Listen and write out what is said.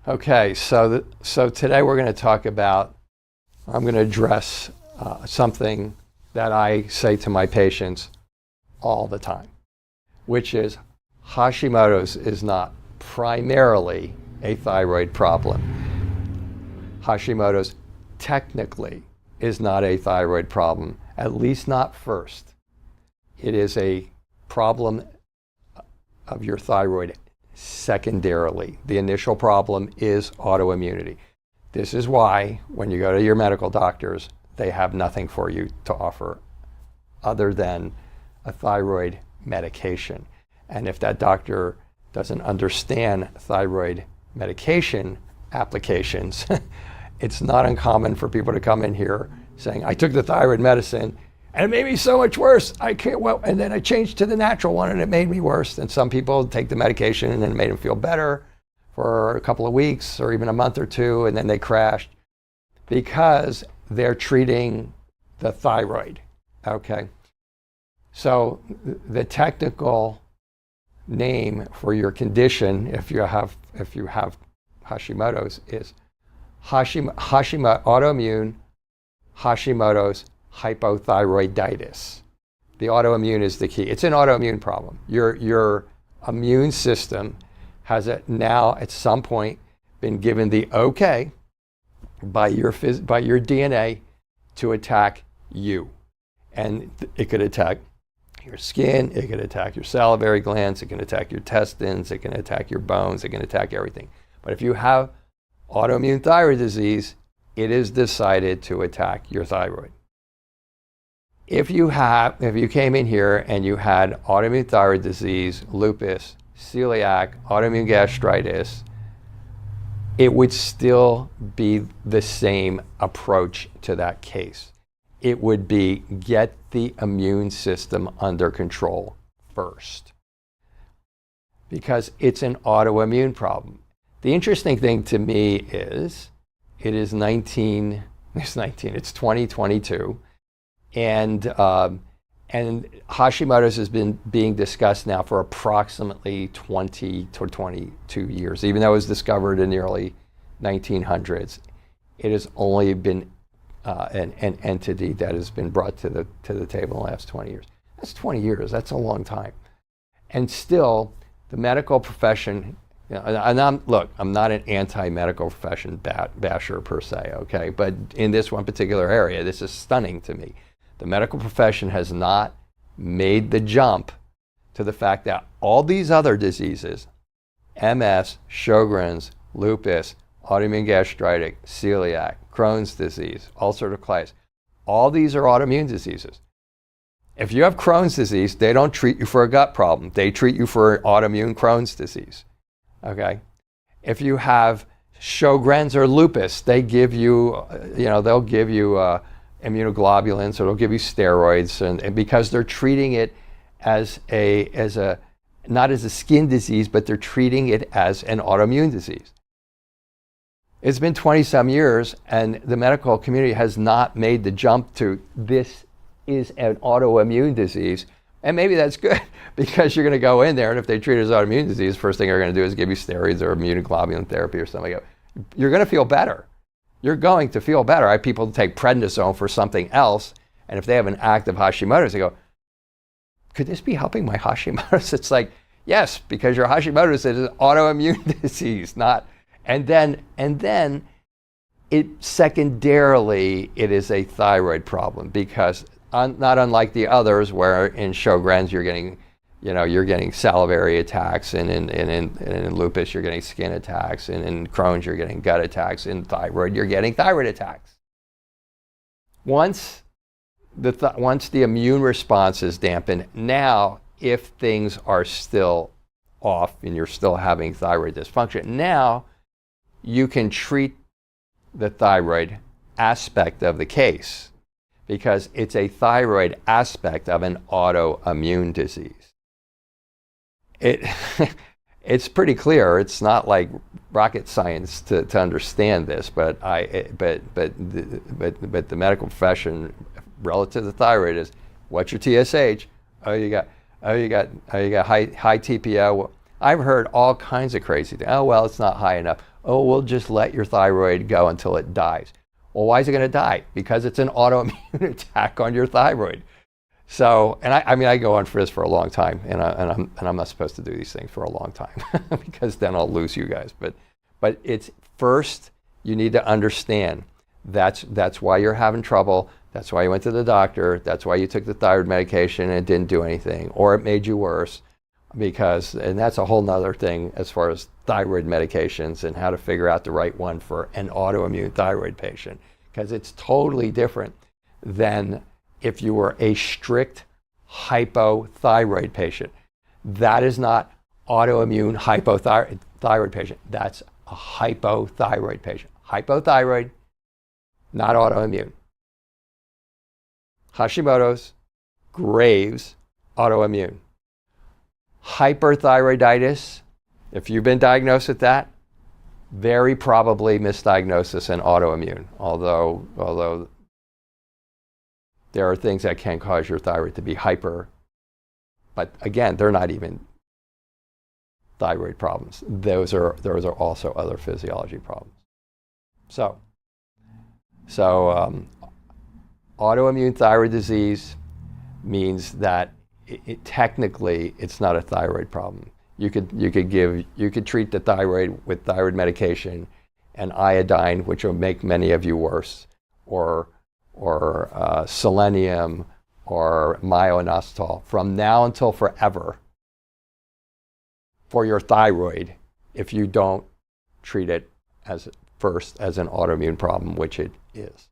Okay, so today we're going to talk about, I'm going to address something that I say to my patients all the time, which is Hashimoto's is not primarily a thyroid problem. Hashimoto's technically is not a thyroid problem, at least not first. It is a problem of your thyroid secondarily. The initial problem is autoimmunity. This is why when you go to your medical doctors, they have nothing for you to offer other than a thyroid medication. And if that doctor doesn't understand thyroid medication applications, it's not uncommon for people to come in here saying, I took the thyroid medicine and it made me so much worse. I can't, well, and then I changed to the natural one and it made me worse. And some people take the medication and it made them feel better for a couple of weeks or even a month or two, and then they crashed because they're treating the thyroid, okay? So the technical name for your condition, if you have Hashimoto's, is autoimmune Hashimoto's hypothyroiditis. The autoimmune is the key. It's an autoimmune problem. Your immune system has now at some point been given the okay by your DNA to attack you. And it could attack your skin, it can attack your salivary glands, it can attack your intestines, it can attack your bones, it can attack everything. But if you have autoimmune thyroid disease, it is decided to attack your thyroid. If you came in here and you had autoimmune thyroid disease, lupus, celiac, autoimmune gastritis, it would still be the same approach to that case. It would be get the immune system under control first, because it's an autoimmune problem. The interesting thing to me is it's 2022, and Hashimoto's has been being discussed now for approximately 20 to 22 years. Even though it was discovered in the early 1900s, it has only been an entity that has been brought to the table in the last 20 years. That's 20 years. That's a long time. And still, the medical profession, and I'm not an anti-medical profession basher per se, okay? But in this one particular area, this is stunning to me. The medical profession has not made the jump to the fact that all these other diseases, MS, Sjogren's, lupus, autoimmune gastritis, celiac, Crohn's disease, ulcerative colitis, all these are autoimmune diseases. If you have Crohn's disease, they don't treat you for a gut problem. They treat you for autoimmune Crohn's disease, okay? If you have Sjogren's or lupus, they give you, they'll give you immunoglobulins, or they'll give you steroids, and because they're treating it as not as a skin disease, but they're treating it as an autoimmune disease. It's been 20-some years, and the medical community has not made the jump to this is an autoimmune disease. And maybe that's good, because you're going to go in there, and if they treat it as autoimmune disease, first thing they're going to do is give you steroids or immunoglobulin therapy or something like that. You're going to feel better. You're going to feel better. I have people take prednisone for something else, and if they have an active Hashimoto's, they go, could this be helping my Hashimoto's? It's like, yes, because your Hashimoto's is an autoimmune disease, not, and then it secondarily, it is a thyroid problem, because not unlike the others where in Sjogren's you're getting salivary attacks, and in lupus you're getting skin attacks, and in Crohn's you're getting gut attacks, in thyroid you're getting thyroid attacks. Once the immune response is dampened, now if things are still off and you're still having thyroid dysfunction, now you can treat the thyroid aspect of the case, because it's a thyroid aspect of an autoimmune disease. It's pretty clear. It's not like rocket science to understand this, but the medical profession relative to thyroid is, what's your TSH? You got high TPO. I've heard all kinds of crazy things. Oh, well, it's not high enough. oh, we'll just let your thyroid go until it dies. Well, why is it going to die? Because it's an autoimmune attack on your thyroid. So, and I mean, I go on for this for a long time, and I'm not supposed to do these things for a long time because then I'll lose you guys. But it's first, you need to understand that's why you're having trouble. That's why you went to the doctor. That's why you took the thyroid medication and it didn't do anything, or it made you worse. And that's a whole nother thing as far as thyroid medications and how to figure out the right one for an autoimmune thyroid patient, because it's totally different than if you were a strict hypothyroid patient. That is not autoimmune hypothyroid patient. That's a hypothyroid patient. Hypothyroid, not autoimmune. Hashimoto's, Graves, autoimmune. Hyperthyroiditis, if you've been diagnosed with that, very probably misdiagnosis and autoimmune, although there are things that can cause your thyroid to be hyper, but again, they're not even thyroid problems. Those are also other physiology problems. So autoimmune thyroid disease means that technically it's not a thyroid problem. You could treat the thyroid with thyroid medication and iodine, which will make many of you worse, or selenium or myo-inositol from now until forever for your thyroid if you don't treat it as first as an autoimmune problem, which it is.